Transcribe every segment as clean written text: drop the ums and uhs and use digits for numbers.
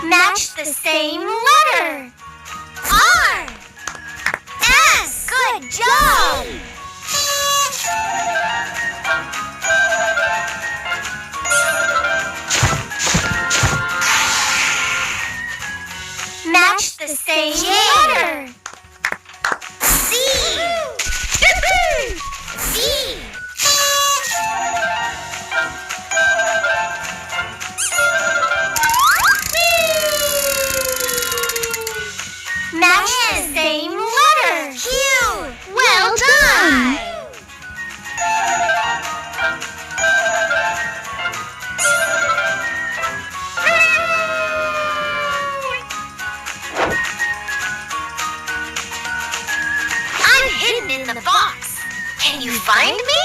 Match the same letter. R. S. Good job. Match the same letter. C. C. Match the same letter. Q. Well done. I'm hidden in the box. Can you find me?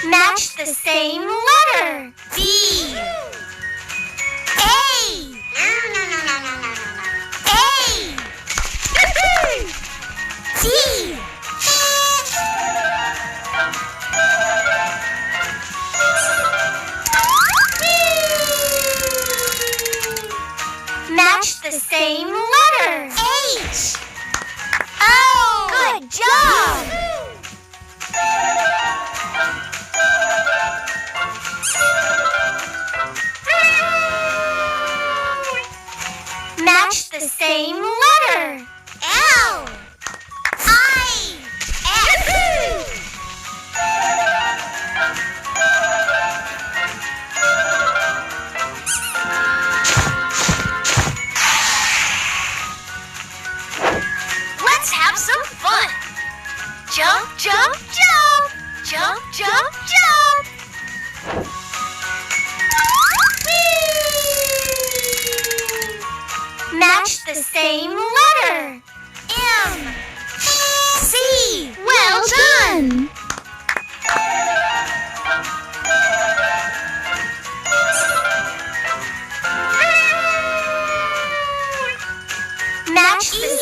Match the same letter. B. A. A. D. Match the same letter. H. O. Good job. Match the same letter. L. I. F. Let's have some fun. Jump, jump, jump. Jump, jump, jump. Match the same letter. M. C. Well done. Match the